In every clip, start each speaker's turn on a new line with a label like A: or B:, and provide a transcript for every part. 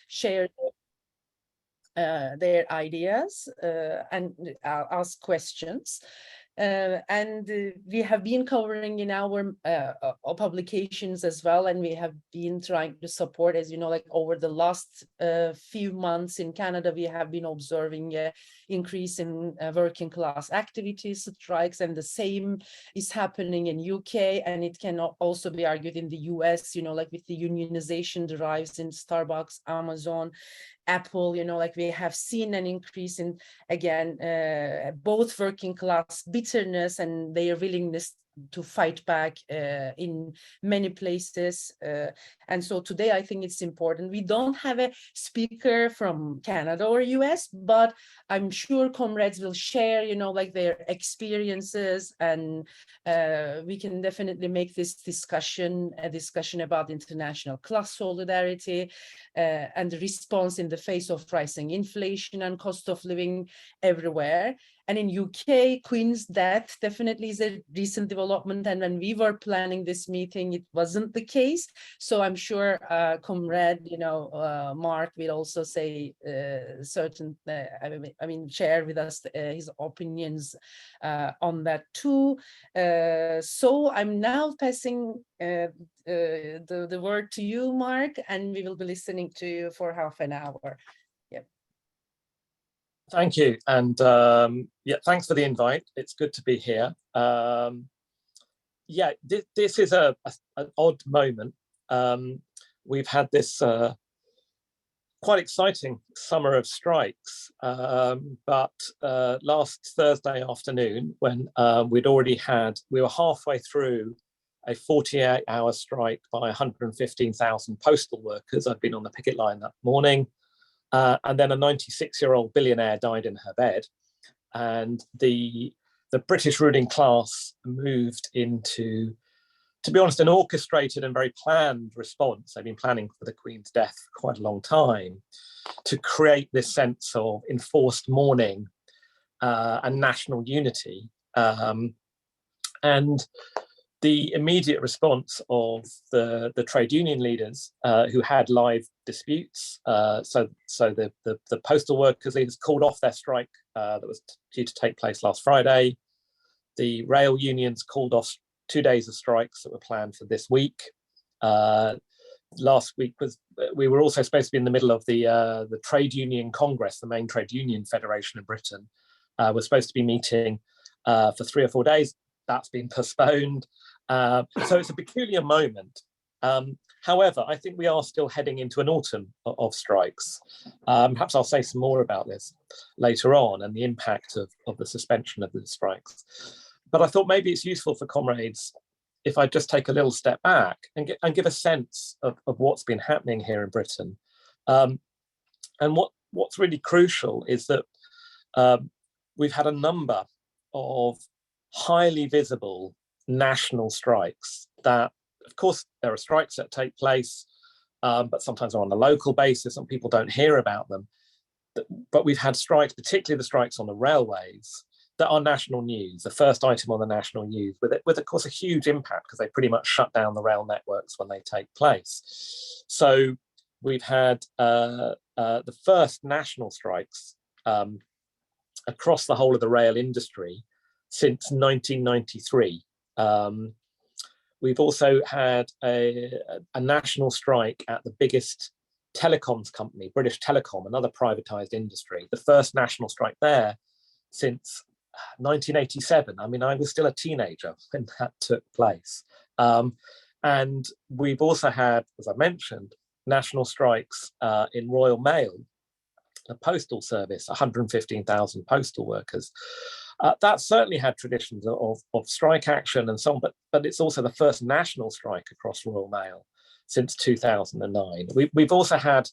A: share their ideas and ask questions. And we have been covering in our publications as well, and we have been trying to support, as you know, like over the last few months in Canada, we have been observing an increase in working class activities, strikes, and the same is happening in UK, and it can also be argued in the US, you know, like with the unionization drives in Starbucks, Amazon, Apple, you know, like we have seen an increase in, again, both working class bitterness and their willingness to fight back in many places. And so today I think it's important. We don't have a speaker from Canada or US, but I'm sure comrades will share, you know, like their experiences, and we can definitely make this discussion a discussion about international class solidarity and the response in the face of rising inflation and cost of living everywhere. And in UK, Queen's death definitely is a recent development. And when we were planning this meeting, it wasn't the case. So I'm sure Comrade, you know, Mark will also say certain, share with us his opinions on that too. So I'm now passing the word to you, Mark, and we will be listening to you for half an hour.
B: Thank you, and yeah, thanks for the invite. It's good to be here. Yeah, this is an odd moment. We've had this quite exciting summer of strikes, but last Thursday afternoon, when we were halfway through a 48-hour strike by 115,000 postal workers. I'd been on the picket line that morning. And then a 96-year-old billionaire died in her bed, and the British ruling class moved into, to be honest, an orchestrated and very planned response. They've been planning for the Queen's death for quite a long time, to create this sense of enforced mourning and national unity. And the immediate response of the trade union leaders who had live disputes, so the postal workers leaders called off their strike that was due to take place last Friday. The rail unions called off 2 days of strikes that were planned for this week. Last week we were also supposed to be in the middle of the trade union congress, the main trade union federation in Britain. We're supposed to be meeting for 3 or 4 days. That's been postponed. So it's a peculiar moment. However, I think we are still heading into an autumn of strikes. Perhaps I'll say some more about this later on and the impact of the suspension of the strikes. But I thought maybe it's useful for comrades if I just take a little step back and give a sense of what's been happening here in Britain. And what's really crucial is that we've had a number of highly visible national strikes that, of course, there are strikes that take place, but sometimes they're on a local basis and people don't hear about them. But we've had strikes, particularly the strikes on the railways, that are national news, the first item on the national news, with of course a huge impact because they pretty much shut down the rail networks when they take place. So we've had the first national strikes across the whole of the rail industry since 1993. We've also had a national strike at the biggest telecoms company, British Telecom, another privatized industry, the first national strike there since 1987. I mean, I was still a teenager when that took place. And we've also had, as I mentioned, national strikes in Royal Mail, the postal service, 115,000 postal workers. That certainly had traditions of strike action and so on, but it's also the first national strike across Royal Mail since 2009. We've also had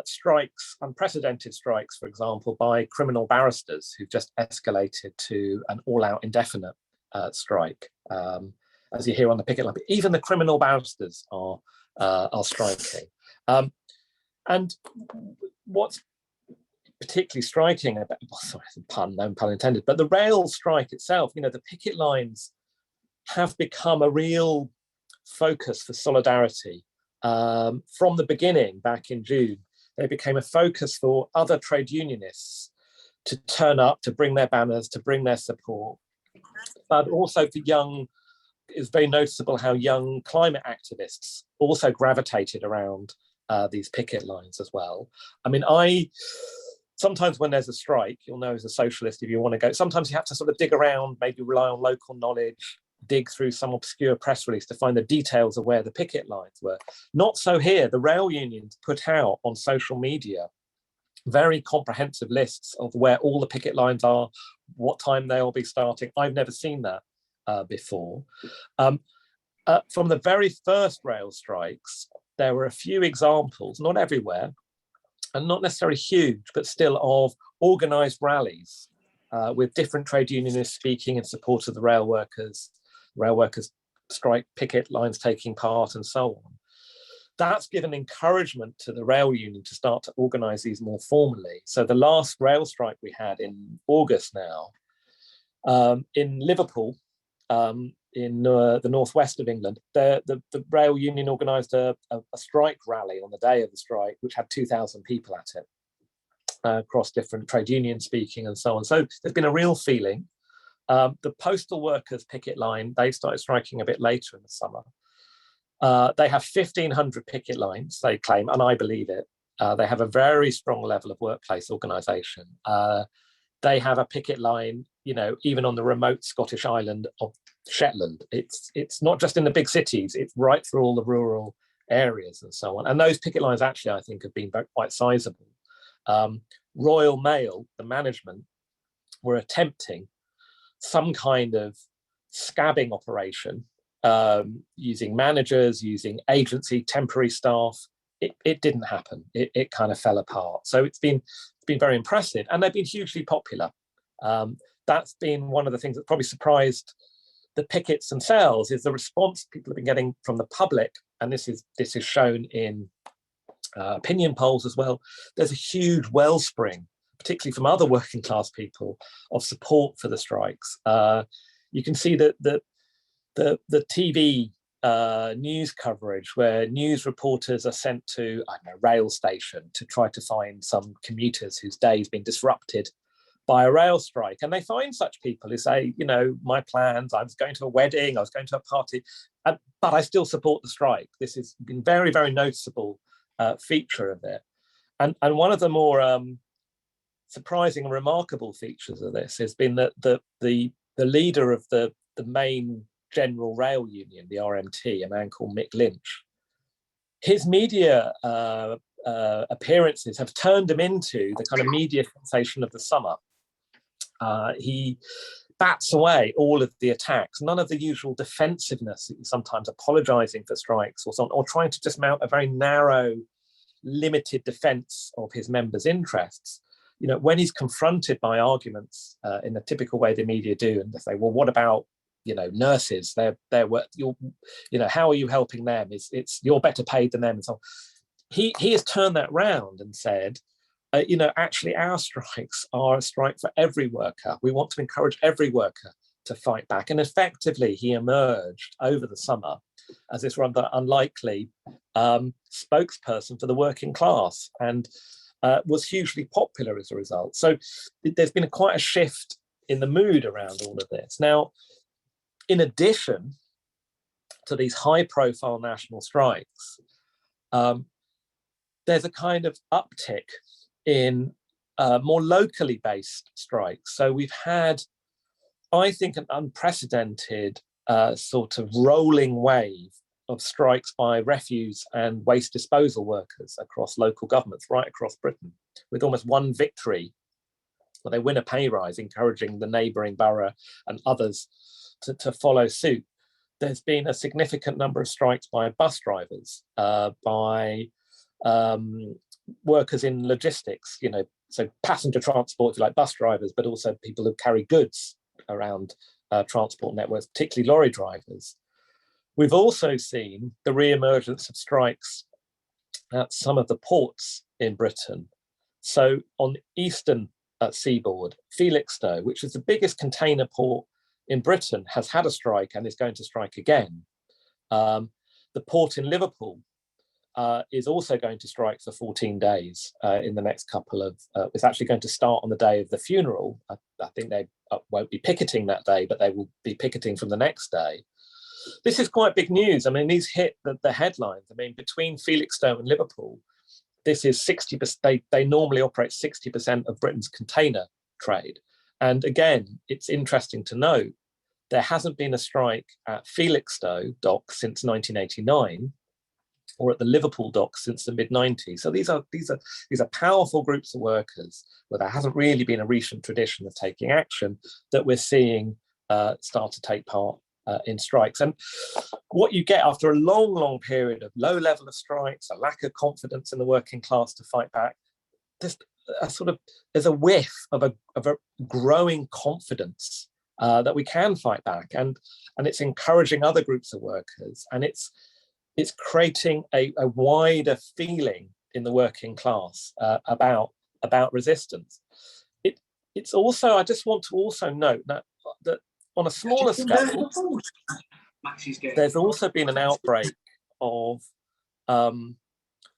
B: strikes, unprecedented strikes, for example, by criminal barristers who've just escalated to an all-out indefinite strike. As you hear on the picket line, even the criminal barristers are striking. And what's particularly striking about, sorry, no pun intended, but the rail strike itself, you know, the picket lines have become a real focus for solidarity from the beginning, back in June, they became a focus for other trade unionists to turn up, to bring their banners, to bring their support, but also for young. It's very noticeable how young climate activists also gravitated around these picket lines as well. I mean, sometimes when there's a strike, you'll know as a socialist, if you want to go, sometimes you have to sort of dig around, maybe rely on local knowledge, dig through some obscure press release to find the details of where the picket lines were. Not so here. The rail unions put out on social media very comprehensive lists of where all the picket lines are, what time they'll be starting. I've never seen that before. From the very first rail strikes, there were a few examples, not everywhere, and not necessarily huge, but still of organised rallies with different trade unionists speaking in support of the rail workers strike picket lines taking part and so on. That's given encouragement to the rail union to start to organise these more formally. So the last rail strike we had in August now, in Liverpool, in the northwest of England, the rail union organised a strike rally on the day of the strike, which had 2,000 people at it, across different trade unions speaking and so on. So there's been a real feeling. The postal workers picket line, they started striking a bit later in the summer. They have 1,500 picket lines, they claim, and I believe it. They have a very strong level of workplace organisation. They have a picket line, you know, even on the remote Scottish island of Shetland. It's not just in the big cities, it's right through all the rural areas and so on. And those picket lines actually, I think, have been quite sizable. Royal Mail, the management, were attempting some kind of scabbing operation using managers, using agency, temporary staff. It didn't happen. It kind of fell apart. So it's been very impressive, and they've been hugely popular. That's been one of the things that probably surprised the pickets themselves, is the response people have been getting from the public, and this is shown in opinion polls as well. There's a huge wellspring, particularly from other working class people, of support for the strikes. You can see that the TV news coverage, where news reporters are sent to, I don't know, rail station to try to find some commuters whose day's been disrupted by a rail strike, and they find such people who say, you know, my plans, I was going to a wedding, I was going to a party, but I still support the strike. This has been very, very noticeable feature of it. And one of the more surprising and remarkable features of this has been that the leader of the main general rail union, the RMT, a man called Mick Lynch, his media appearances have turned him into the kind of media sensation of the summer. He bats away all of the attacks, none of the usual defensiveness, sometimes apologising for strikes or so on, or trying to just mount a very narrow, limited defence of his members' interests. You know, when he's confronted by arguments in the typical way the media do, and they say, well, what about, you know, nurses? They're you know, how are you helping them? It's you're better paid than them, and so on. He has turned that round and said, you know, actually our strikes are a strike for every worker. We want to encourage every worker to fight back. And effectively, he emerged over the summer as this rather unlikely spokesperson for the working class, and was hugely popular as a result. So there's been quite a shift in the mood around all of this. Now, in addition to these high-profile national strikes, there's a kind of uptick in more locally based strikes. So we've had, I think, an unprecedented sort of rolling wave of strikes by refuse and waste disposal workers across local governments, right across Britain, with almost one victory where they win a pay rise, encouraging the neighbouring borough and others to follow suit. There's been a significant number of strikes by bus drivers, by workers in logistics, you know, so passenger transport, like bus drivers, but also people who carry goods around transport networks, particularly lorry drivers. We've also seen the re-emergence of strikes at some of the ports in Britain. So on the eastern seaboard, Felixstowe, which is the biggest container port in Britain, has had a strike and is going to strike again. The port in Liverpool is also going to strike for 14 days in the next couple of, it's actually going to start on the day of the funeral. I think they won't be picketing that day, but they will be picketing from the next day. This is quite big news. I mean, these hit the headlines. I mean, between Felixstowe and Liverpool, this is 60%, they normally operate 60% of Britain's container trade. And again, it's interesting to note, there hasn't been a strike at Felixstowe dock since 1989, or at the Liverpool docks since the mid-90s. So these are powerful groups of workers where there hasn't really been a recent tradition of taking action that we're seeing start to take part in strikes. And what you get after a long period of low level of strikes, a lack of confidence in the working class to fight back, there's a whiff of a growing confidence that we can fight back, and it's encouraging other groups of workers, and it's creating a wider feeling in the working class about resistance. It's also, I just want to also note that on a smaller scale, there's also been an outbreak of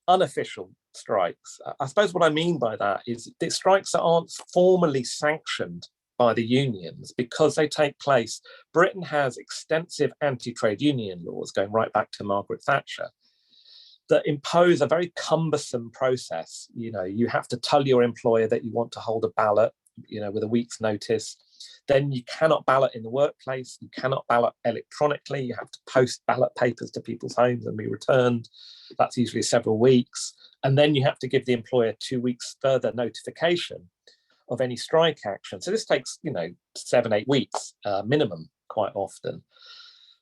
B: unofficial strikes. I suppose what I mean by that is the strikes that aren't formally sanctioned by the unions because they take place. Britain has extensive anti-trade union laws going right back to Margaret Thatcher that impose a very cumbersome process. You know, you have to tell your employer that you want to hold a ballot, you know, with a week's notice. Then you cannot ballot in the workplace. You cannot ballot electronically. You have to post ballot papers to people's homes and be returned. That's usually several weeks. And then you have to give the employer 2 weeks further notification of any strike action. So this takes, 7-8 weeks minimum quite often.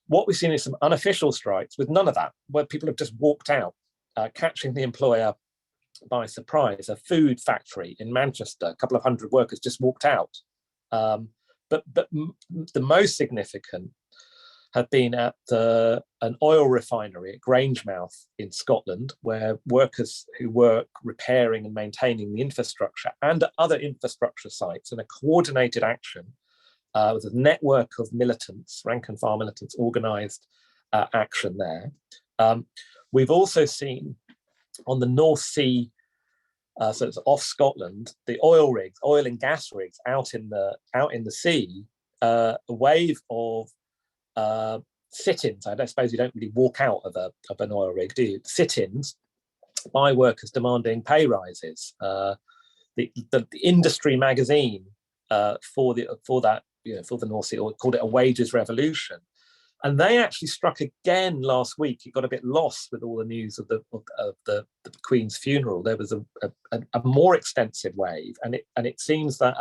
B: What we've seen is some unofficial strikes with none of that, where people have just walked out, catching the employer by surprise. A food factory in Manchester, a couple of hundred workers just walked out. But the most significant have been at an oil refinery at Grangemouth in Scotland, where workers who work repairing and maintaining the infrastructure and at other infrastructure sites in a coordinated action with a network of militants, rank and file militants, organised action there. We've also seen on the North Sea, so it's off Scotland, the oil and gas rigs out in the sea, a wave of sit-ins. I suppose you don't really walk out of an oil rig, do you? Sit-ins by workers demanding pay rises. The industry magazine for the North Sea called it a wages revolution, and they actually struck again last week. It got a bit lost with all the news of the Queen's funeral. There was a more extensive wave, and it seems that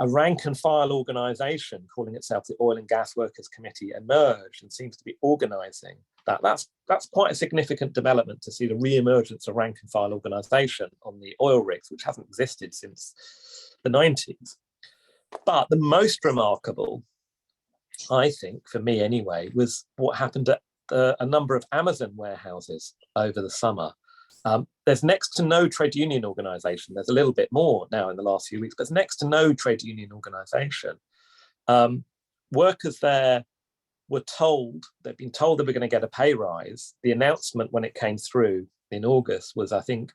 B: a rank and file organisation calling itself the Oil and Gas Workers Committee emerged and seems to be organising that. That's quite a significant development to see the re-emergence of rank and file organisation on the oil rigs, which hasn't existed since the 90s. But the most remarkable, I think, for me anyway, was what happened at a number of Amazon warehouses over the summer. There's next to no trade union organisation. There's a little bit more now in the last few weeks, but there's next to no trade union organisation. Workers there were told, they've been told they were going to get a pay rise. The announcement when it came through in August was, I think,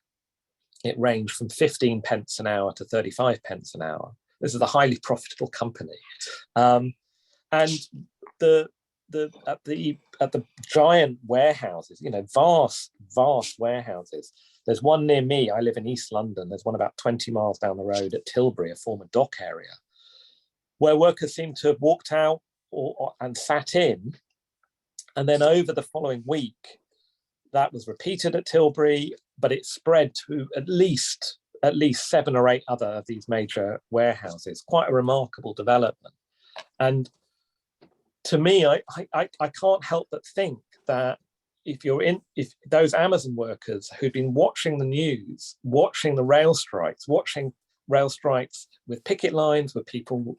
B: it ranged from 15 pence an hour to 35 pence an hour. This is a highly profitable company. And at the giant warehouses, vast warehouses. There's one near me. I live in East London. There's one about 20 miles down the road at Tilbury, a former dock area, where workers seem to have walked out and sat in. And then over the following week, that was repeated at Tilbury, but it spread to at least 7 or 8 other of these major warehouses. Quite a remarkable development. And to me, I can't help but think that if those Amazon workers who'd been watching the news, watching the rail strikes with picket lines, with people,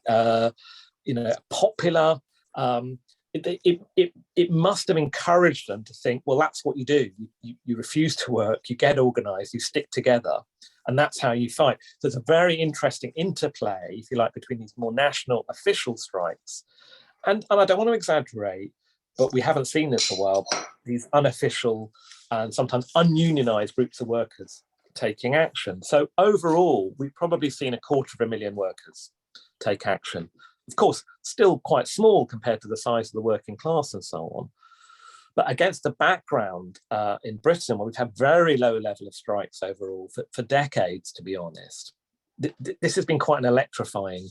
B: popular, it must have encouraged them to think, well, that's what you do. You refuse to work, you get organised, you stick together, and that's how you fight. So there's a very interesting interplay, if you like, between these more national official strikes and I don't want to exaggerate, but we haven't seen this for a while, these unofficial and sometimes ununionized groups of workers taking action. So overall, we've probably seen 250,000 workers take action. Of course, still quite small compared to the size of the working class and so on. But against the background in Britain, where we've had very low level of strikes overall for decades, to be honest, this has been quite an electrifying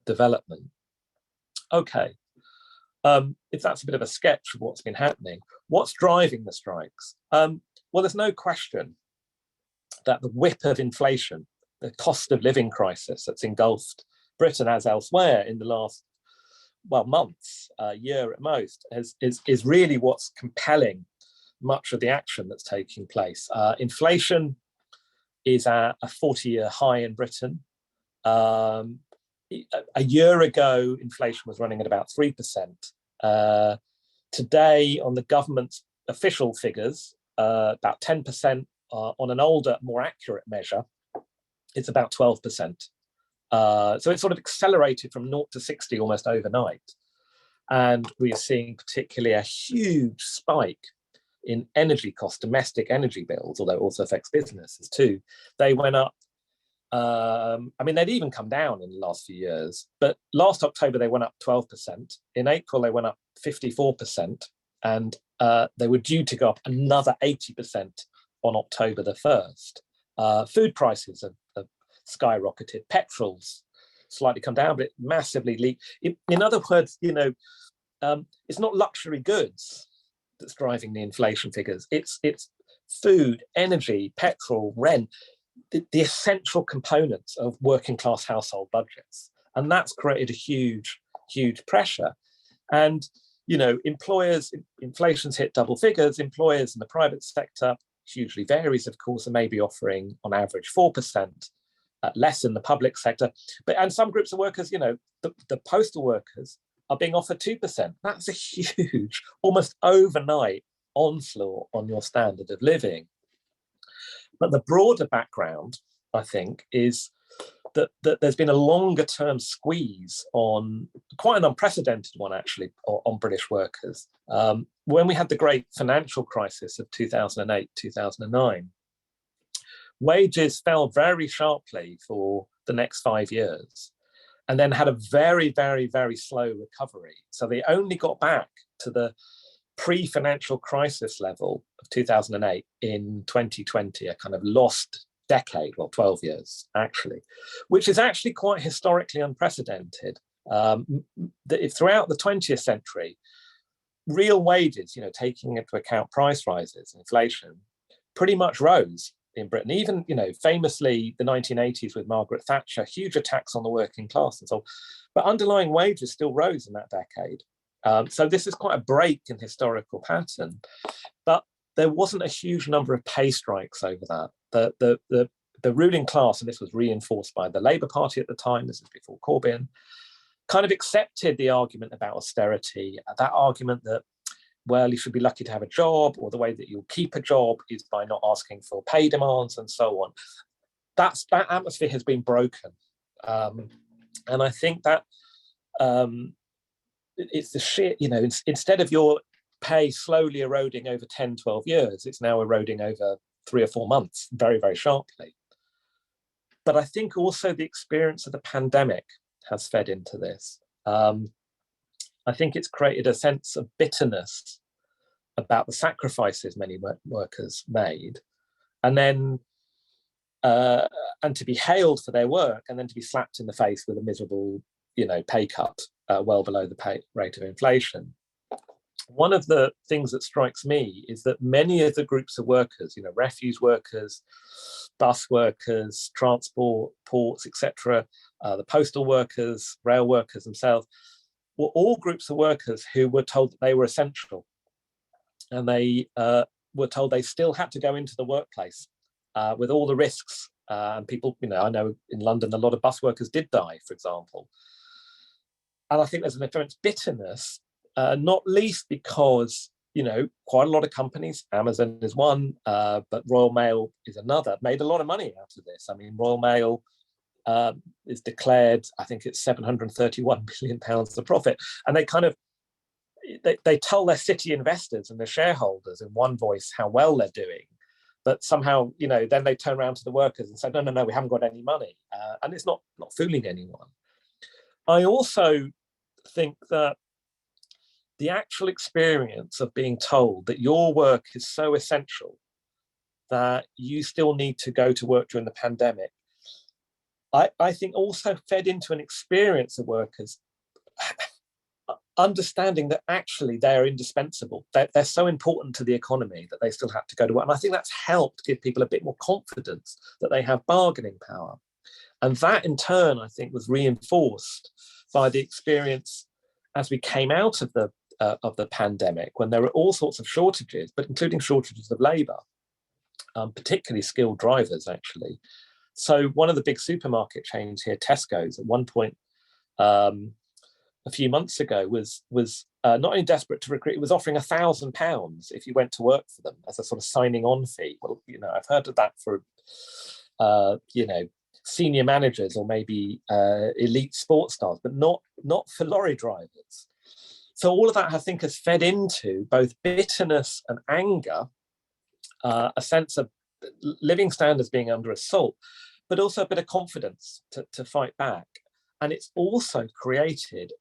B: development. Okay, if that's a bit of a sketch of what's been happening, what's driving the strikes? Well, there's no question that the whip of inflation, the cost of living crisis that's engulfed Britain as elsewhere in the last, well, months, year at most, is really what's compelling much of the action that's taking place. Inflation is at a 40-year high in Britain. A year ago, inflation was running at about 3%. Today, on the government's official figures, about 10%. On an older, more accurate measure, it's about 12%. So it's sort of accelerated from 0 to 60 almost overnight. And we are seeing particularly a huge spike in energy costs, domestic energy bills, although it also affects businesses too. They went up. I mean, they'd even come down in the last few years, but last October they went up 12%. In April, they went up 54%, and they were due to go up another 80% on October the 1st. Food prices have skyrocketed. Petrol's slightly come down, but it massively leaked. In other words, it's not luxury goods that's driving the inflation figures. It's food, energy, petrol, rent, the essential components of working class household budgets. And that's created a huge, huge pressure. And, employers, inflation's hit double figures, employers in the private sector, hugely varies, of course, and maybe offering on average 4%, less in the public sector. And some groups of workers, the postal workers are being offered 2%. That's a huge, almost overnight onslaught on your standard of living. But the broader background, I think, is that there's been a longer term squeeze on, quite an unprecedented one actually, on British workers. When we had the great financial crisis of 2008, 2009, wages fell very sharply for the next 5 years and then had a very, very, very slow recovery. So they only got back to the pre-financial crisis level of 2008 in 2020, a kind of lost decade, well, 12 years actually, which is actually quite historically unprecedented. Throughout the 20th century, real wages, taking into account price rises, inflation, pretty much rose in Britain. Even, famously the 1980s with Margaret Thatcher, huge attacks on the working class and so on. But underlying wages still rose in that decade. So this is quite a break in historical pattern. But there wasn't a huge number of pay strikes over that. The ruling class, and this was reinforced by the Labour Party at the time, this is before Corbyn, kind of accepted the argument about austerity, that argument that, well, you should be lucky to have a job, or the way that you'll keep a job is by not asking for pay demands and so on. That atmosphere has been broken. And I think that it's the sheer, instead of your pay slowly eroding over 10, 12 years, it's now eroding over 3 or 4 months, very, very sharply. But I think also the experience of the pandemic has fed into this. I think it's created a sense of bitterness about the sacrifices many workers made, and then and to be hailed for their work and then to be slapped in the face with a miserable, pay cut well below the pay rate of inflation. One of the things that strikes me is that many of the groups of workers, refuse workers, bus workers, transport, ports, etc., the postal workers, rail workers themselves, were all groups of workers who were told that they were essential. And they were told they still had to go into the workplace with all the risks. And people, I know in London, a lot of bus workers did die, for example. And I think there's an apparent bitterness, not least because, quite a lot of companies, Amazon is one, but Royal Mail is another, made a lot of money out of this. I mean, Royal Mail is declared, I think it's £731 million of profit. And they kind of they tell their city investors and their shareholders in one voice how well they're doing, but somehow, then they turn around to the workers and say, no, we haven't got any money. And it's not fooling anyone. I also think that the actual experience of being told that your work is so essential that you still need to go to work during the pandemic, I think also fed into an experience of workers understanding that actually they're indispensable. They're so important to the economy that they still have to go to work. And I think that's helped give people a bit more confidence that they have bargaining power. And that in turn, I think, was reinforced by the experience as we came out of the pandemic, when there were all sorts of shortages, but including shortages of labour, particularly skilled drivers, actually. So one of the big supermarket chains here, Tesco's, at one point a few months ago was not only desperate to recruit, it was offering £1,000 if you went to work for them as a sort of signing on fee. Well, I've heard of that for, senior managers or maybe elite sports stars, but not for lorry drivers. So all of that, I think, has fed into both bitterness and anger, a sense of living standards being under assault, but also a bit of confidence to fight back. And it's also created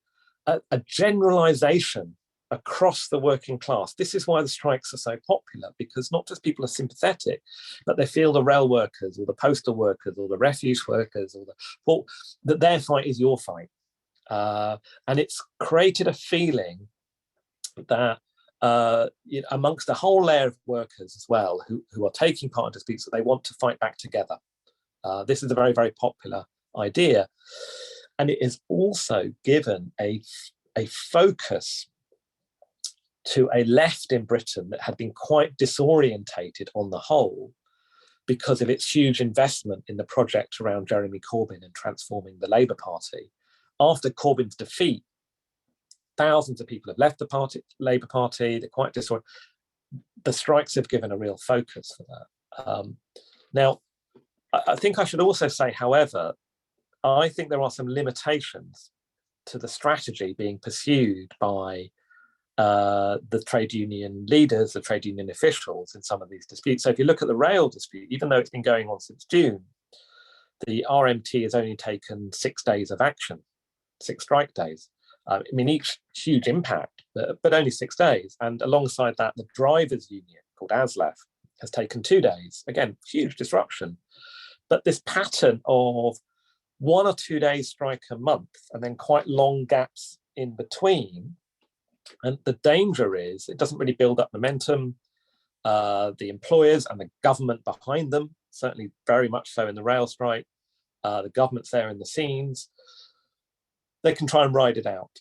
B: a generalization across the working class. This is why the strikes are so popular, because not just people are sympathetic, but they feel the rail workers or the postal workers or the refuse workers or that their fight is your fight. And it's created a feeling that amongst a whole layer of workers as well who are taking part in disputes, that they want to fight back together. This is a very, very popular idea. And it is also given a focus to a left in Britain that had been quite disorientated on the whole because of its huge investment in the project around Jeremy Corbyn and transforming the Labour Party. After Corbyn's defeat, thousands of people have left the Labour Party. They're quite disoriented. The strikes have given a real focus for that. Now, I think I should also say, however, I think there are some limitations to the strategy being pursued by the trade union leaders, the trade union officials in some of these disputes. So if you look at the rail dispute, even though it's been going on since June, the RMT has only taken 6 days of action, 6 strike days. Each huge impact, but only 6 days. And alongside that, the drivers' union called ASLEF has taken 2 days. Again, huge disruption. But this pattern of 1 or 2 days strike a month and then quite long gaps in between. And the danger is it doesn't really build up momentum. The employers and the government behind them, certainly very much so in the rail strike, the government's there in the scenes, they can try and ride it out.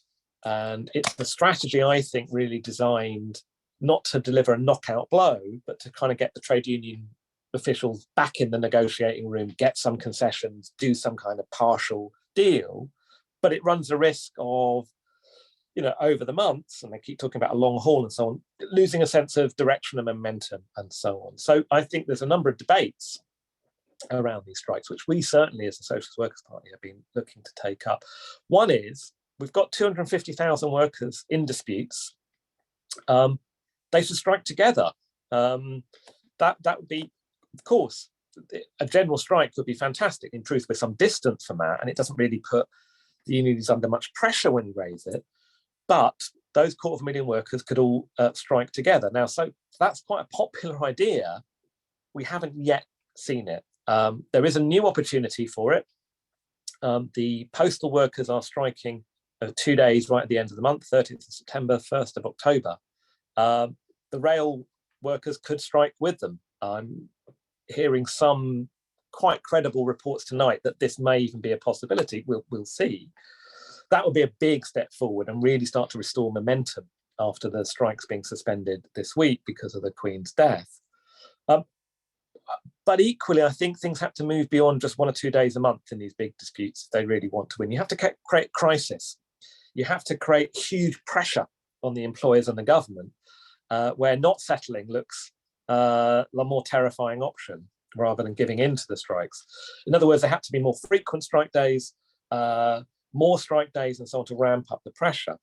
B: And it's the strategy, I think, really designed not to deliver a knockout blow, but to kind of get the trade union officials back in the negotiating room, get some concessions, do some kind of partial deal. But it runs a risk of, over the months, and they keep talking about a long haul and so on, losing a sense of direction and momentum and so on. So I think there's a number of debates around these strikes, which we certainly as the Socialist Workers' Party have been looking to take up. One is, we've got 250,000 workers in disputes. They should strike together. That would be, of course, a general strike would be fantastic, in truth, with some distance from that, and it doesn't really put the unions under much pressure when you raise it. But those 250,000 workers could all strike together. Now, so that's quite a popular idea. We haven't yet seen it. There is a new opportunity for it. The postal workers are striking 2 days right at the end of the month, 30th of September, 1st of October. The rail workers could strike with them. I'm hearing some quite credible reports tonight that this may even be a possibility. We'll see. That would be a big step forward and really start to restore momentum after the strikes being suspended this week because of the Queen's death. But equally, I think things have to move beyond just 1 or 2 days a month in these big disputes if they really want to win. You have to create crisis. You have to create huge pressure on the employers and the government, where not settling looks the more terrifying option rather than giving in to the strikes. In other words, there have to be more frequent strike days, more strike days and so on to ramp up the pressure.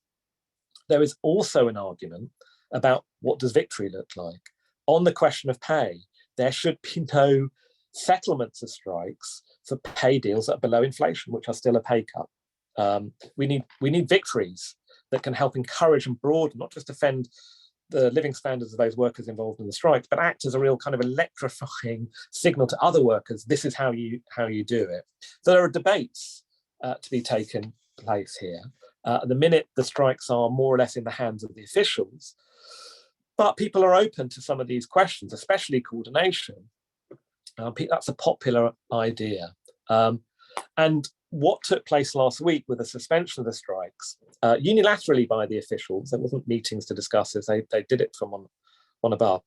B: there is also an argument about what does victory look like. On the question of pay, there should be no settlements of strikes for pay deals that are below inflation, which are still a pay cut. We need victories that can help encourage and broaden, not just defend the living standards of those workers involved in the strikes, but act as a real kind of electrifying signal to other workers. This is how you do it. So there are debates to be taken place here. At the minute, the strikes are more or less in the hands of the officials, but people are open to some of these questions, especially coordination. That's a popular idea. And what took place last week with the suspension of the strikes, unilaterally by the officials, there wasn't meetings to discuss this, they did it from on above,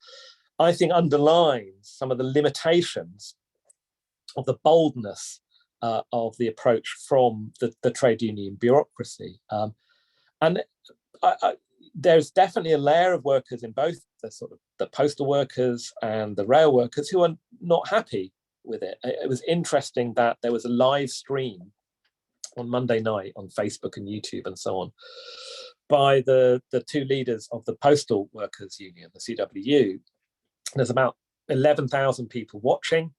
B: I think underlines some of the limitations of the boldness of the approach from the trade union bureaucracy. And there's definitely a layer of workers in both the postal workers and the rail workers who are not happy with it. It was interesting that there was a live stream on Monday night on Facebook and YouTube and so on by the two leaders of the postal workers union, the CWU. There's about 11,000 people watching.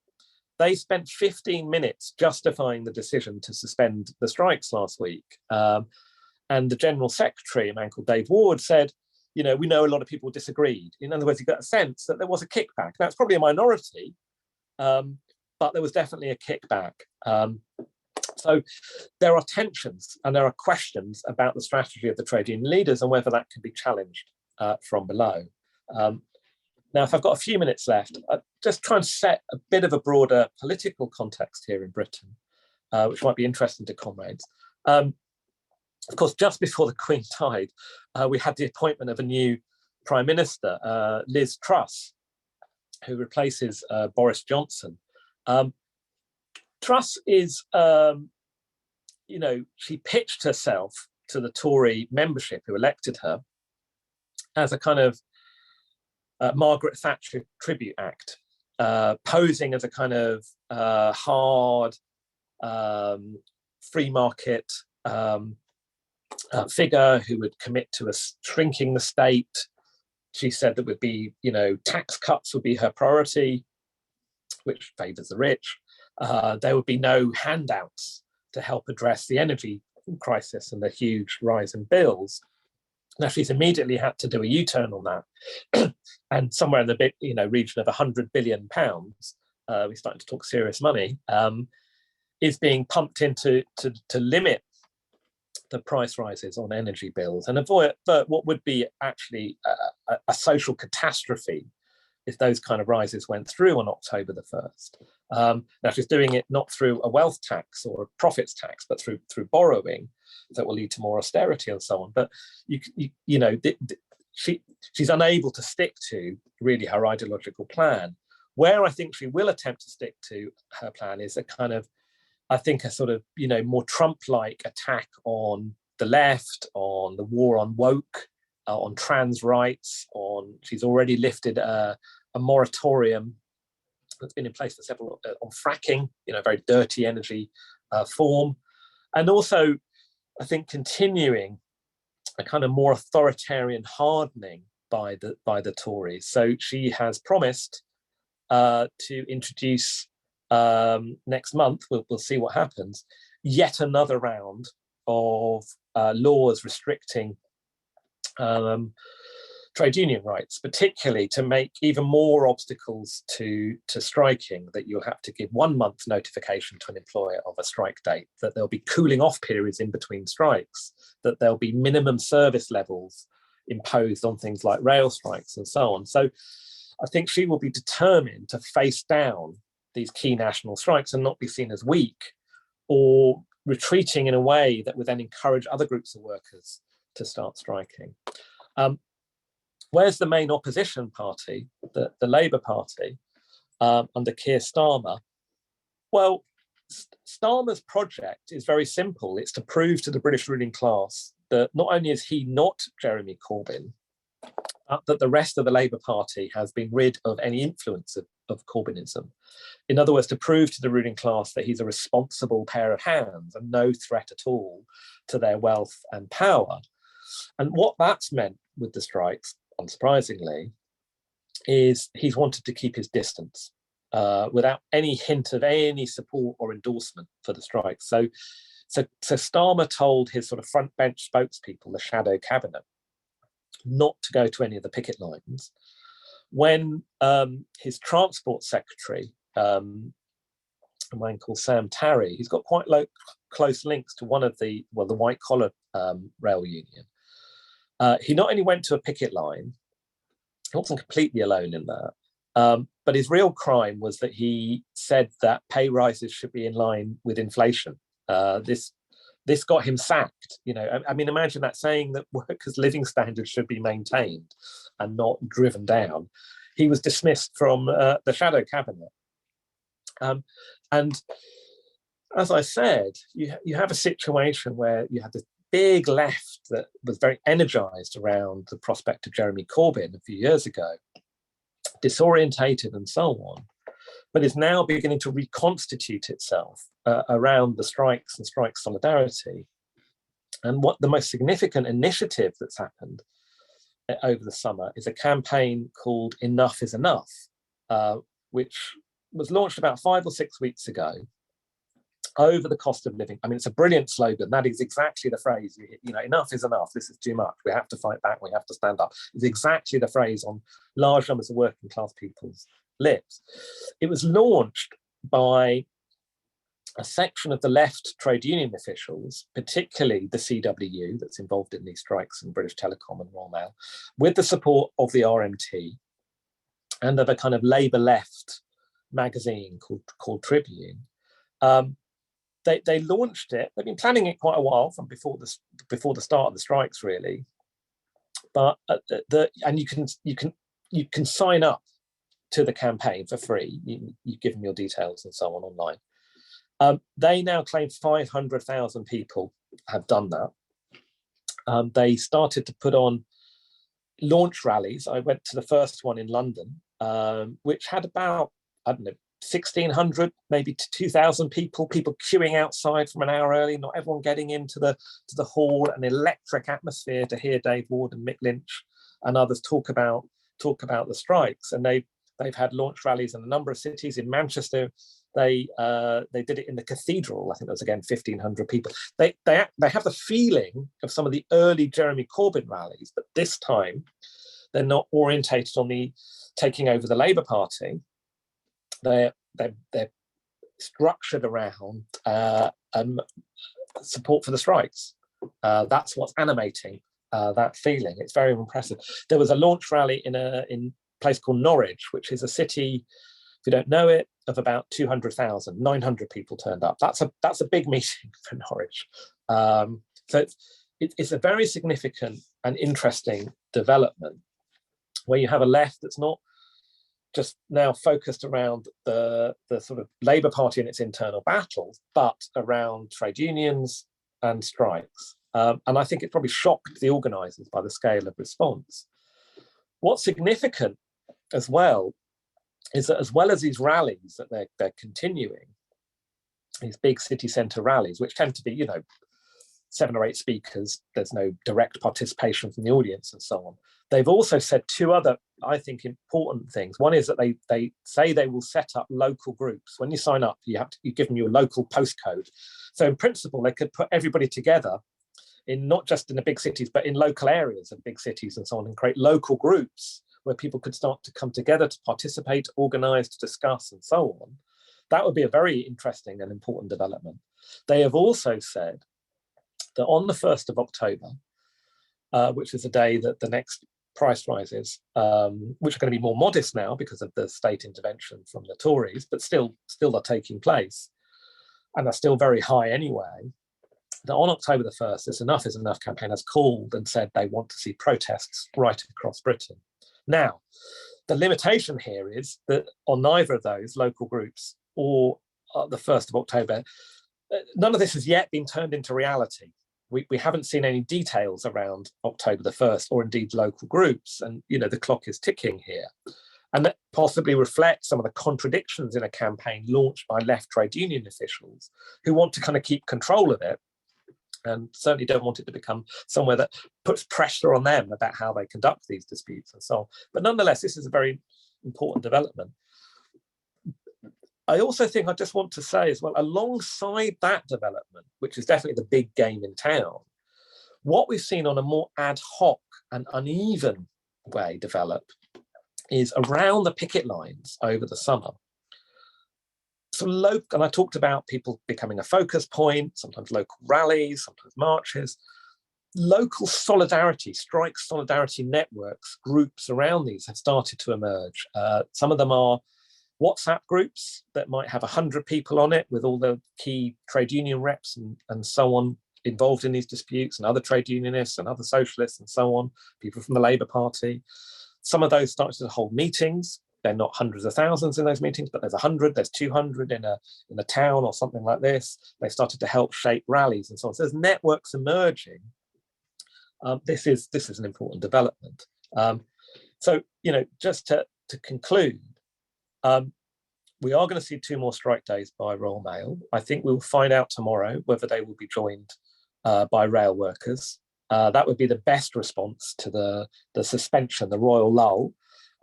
B: They spent 15 minutes justifying the decision to suspend the strikes last week. And the General Secretary, a man called Dave Ward, said, we know a lot of people disagreed. In other words, he got a sense that there was a kickback. Now, it's probably a minority, but there was definitely a kickback. So there are tensions and there are questions about the strategy of the trade union leaders and whether that can be challenged from below. Now, if I've got a few minutes left, I'll just try and set a bit of a broader political context here in Britain, which might be interesting to comrades. Of course, just before the Queen died, we had the appointment of a new Prime Minister, Liz Truss, who replaces Boris Johnson. Truss is, she pitched herself to the Tory membership who elected her as a kind of Margaret Thatcher tribute act, posing as a kind of hard, free market figure who would commit to shrinking the state. She said that would be, tax cuts would be her priority, which favours the rich. There would be no handouts to help address the energy crisis and the huge rise in bills. Now, she's immediately had to do a U-turn on that. And somewhere in the region of £100 billion, we're starting to talk serious money, is being pumped into to limit the price rises on energy bills and avoid what would be actually a social catastrophe if those kind of rises went through on October the 1st. Now, she's doing it not through a wealth tax or a profits tax, but through borrowing that will lead to more austerity and so on. But she's unable to stick to really her ideological plan. Where I think she will attempt to stick to her plan is a kind of, I think, a sort of, more Trump-like attack on the left, on the war on woke, on trans rights, she's already lifted a moratorium that's been in place for several, on fracking, very dirty energy form. And also, I think, continuing a kind of more authoritarian hardening by the Tories. So she has promised to introduce next month, we'll see what happens, yet another round of laws restricting trade union rights, particularly to make even more obstacles to striking, that you'll have to give 1 month notification to an employer of a strike date, that there'll be cooling off periods in between strikes, that there'll be minimum service levels imposed on things like rail strikes and so on. So I think she will be determined to face down these key national strikes and not be seen as weak or retreating in a way that would then encourage other groups of workers to start striking. Where's the main opposition party, the Labour Party, under Keir Starmer? Well, Starmer's project is very simple. It's to prove to the British ruling class that not only is he not Jeremy Corbyn, but that the rest of the Labour Party has been rid of any influence of Corbynism. In other words, to prove to the ruling class that he's a responsible pair of hands and no threat at all to their wealth and power. And what that's meant with the strikes, unsurprisingly, is he's wanted to keep his distance without any hint of any support or endorsement for the strikes. So Starmer told his sort of front bench spokespeople, the shadow cabinet, not to go to any of the picket lines. When his transport secretary, a man called Sam Tarry, he's got quite close links to one of the white collar rail union. He not only went to a picket line, he wasn't completely alone in that, but his real crime was that he said that pay rises should be in line with inflation. This got him sacked. I mean, imagine that, saying that workers' living standards should be maintained and not driven down. He was dismissed from the shadow cabinet. And as I said, you have a situation where you had this big left that was very energized around the prospect of Jeremy Corbyn a few years ago, disorientated and so on, but is now beginning to reconstitute itself around the strikes and strike solidarity. And what the most significant initiative that's happened over the summer is a campaign called Enough is Enough, which was launched about 5 or 6 weeks ago, over the cost of living. I mean, it's a brilliant slogan. That is exactly the phrase. Enough is enough. This is too much. We have to fight back. We have to stand up. It's exactly the phrase on large numbers of working class people's lips. It was launched by a section of the left trade union officials, particularly the CWU that's involved in these strikes in British Telecom and Royal Mail, with the support of the RMT and of a kind of Labour left magazine called Tribune. They launched it. They've been planning it quite a while, from before the start of the strikes, really. But and you can sign up to the campaign for free. You give them your details and so on online. They now claim 500,000 people have done that. They started to put on launch rallies. I went to the first one in London, which had about, 1,600, maybe to 2,000 people queuing outside from an hour early, not everyone getting into the hall, an electric atmosphere to hear Dave Ward and Mick Lynch and others talk about the strikes. And they've had launch rallies in a number of cities. In Manchester, they did it in the cathedral. I think there was, again, 1,500 people. They have the feeling of some of the early Jeremy Corbyn rallies, but this time they're not orientated on the taking over the Labour Party. They're structured around support for the strikes. That's what's animating that feeling. It's very impressive. There was a launch rally in a place called Norwich, which is a city, if you don't know it, of about 200,000. 900 people turned up. That's a big meeting for Norwich. So it's a very significant and interesting development, where you have a left that's not just now focused around the sort of Labour Party and its internal battles, but around trade unions and strikes. And I think it probably shocked the organisers by the scale of response. What's significant as well is that, as well as these rallies that they're continuing, these big city centre rallies, which tend to be, 7 or 8 speakers, there's no direct participation from the audience and so on. They've also said 2 other, I think, important things. One is that they say they will set up local groups. When you sign up, you give them your local postcode. So in principle, they could put everybody together in not just in the big cities, but in local areas of big cities and so on, and create local groups where people could start to come together to participate, organise, to discuss and so on. That would be a very interesting and important development. They have also said that on the 1st of October, which is the day that the next price rises, which are going to be more modest now because of the state intervention from the Tories, but still are taking place and are still very high anyway, that on October the 1st, this Enough is Enough campaign has called and said they want to see protests right across Britain. Now, the limitation here is that on neither of those, local groups or the 1st of October, none of this has yet been turned into reality. We haven't seen any details around October the 1st, or indeed local groups. And, the clock is ticking here. And that possibly reflects some of the contradictions in a campaign launched by left trade union officials who want to kind of keep control of it and certainly don't want it to become somewhere that puts pressure on them about how they conduct these disputes and so on. But nonetheless, this is a very important development. I also think I just want to say as well, alongside that development, which is definitely the big game in town, what we've seen on a more ad hoc and uneven way develop is around the picket lines over the summer. So local, and I talked about people becoming a focus point, sometimes local rallies, sometimes marches. Local solidarity, strike solidarity networks, groups around these have started to emerge. Some of them are WhatsApp groups that might have 100 people on it with all the key trade union reps and so on involved in these disputes, and other trade unionists and other socialists and so on, people from the Labour Party. Some of those started to hold meetings. They're not hundreds of thousands in those meetings, but there's 100, there's 200 in a town or something like this. They started to help shape rallies and so on. So there's networks emerging. This is an important development. So, you know, just to conclude, we are going to see 2 more strike days by Royal Mail. I think we'll find out tomorrow whether they will be joined by rail workers. That would be the best response to the suspension, the royal lull,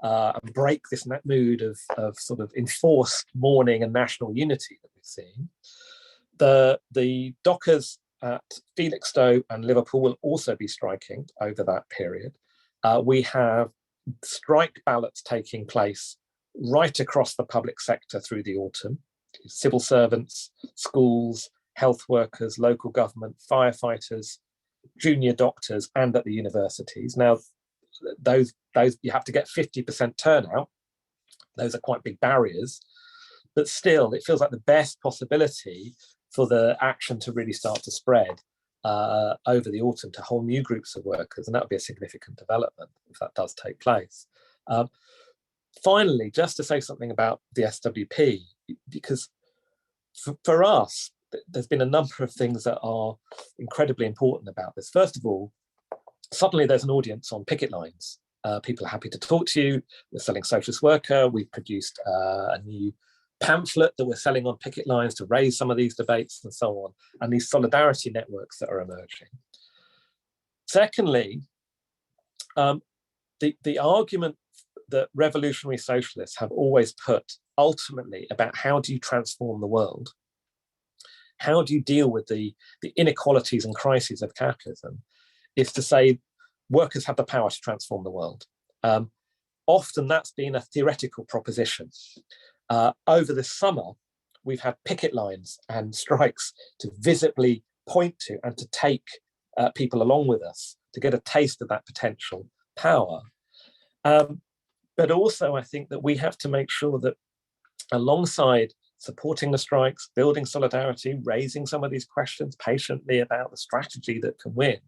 B: and break this mood of sort of enforced mourning and national unity that we've seen. The dockers at Felixstowe and Liverpool will also be striking over that period. We have strike ballots taking place right across the public sector through the autumn. Civil servants, schools, health workers, local government, firefighters, junior doctors, and at the universities. Now, those you have to get 50% turnout. Those are quite big barriers, but still, it feels like the best possibility for the action to really start to spread over the autumn to whole new groups of workers, and that would be a significant development if that does take place. Finally, just to say something about the SWP, because for us, there's been a number of things that are incredibly important about this. First of all, suddenly there's an audience on picket lines. People are happy to talk to you. We're selling Socialist Worker. We've produced a new pamphlet that we're selling on picket lines to raise some of these debates and so on, and these solidarity networks that are emerging. Secondly, the argument that revolutionary socialists have always put ultimately about how do you transform the world, how do you deal with the inequalities and crises of capitalism, is to say workers have the power to transform the world. Often that's been a theoretical proposition. Over the summer, we've had picket lines and strikes to visibly point to and to take people along with us to get a taste of that potential power. But also, I think that we have to make sure that alongside supporting the strikes, building solidarity, raising some of these questions patiently about the strategy that can win,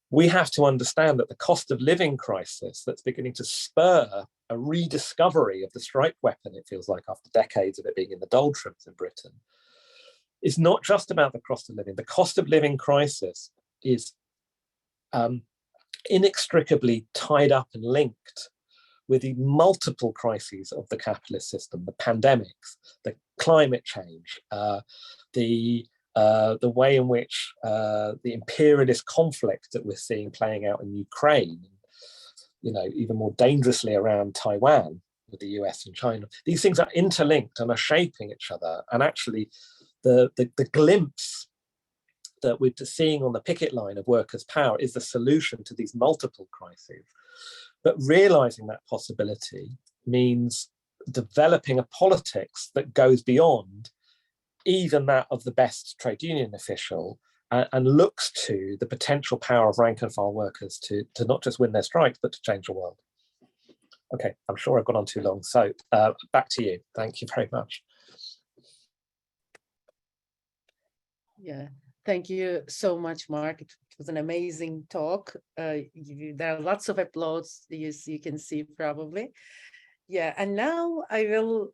B: we have to understand that the cost of living crisis that's beginning to spur a rediscovery of the strike weapon, it feels like after decades of it being in the doldrums in Britain, is not just about the cost of living. The cost of living crisis is inextricably tied up and linked with the multiple crises of the capitalist system, the pandemics, the climate change, the way in which the imperialist conflict that we're seeing playing out in Ukraine, you know, even more dangerously around Taiwan with the US and China. These things are interlinked and are shaping each other. And actually, the glimpse that we're seeing on the picket line of workers' power is the solution to these multiple crises. But realizing that possibility means developing a politics that goes beyond even that of the best trade union official and looks to the potential power of rank and file workers to not just win their strikes, but to change the world. Okay, I'm sure I've gone on too long. So back to you. Thank you very much.
A: Yeah, thank you so much, Mark. It was an amazing talk. There are lots of applause, as you can see probably. Yeah, and now I will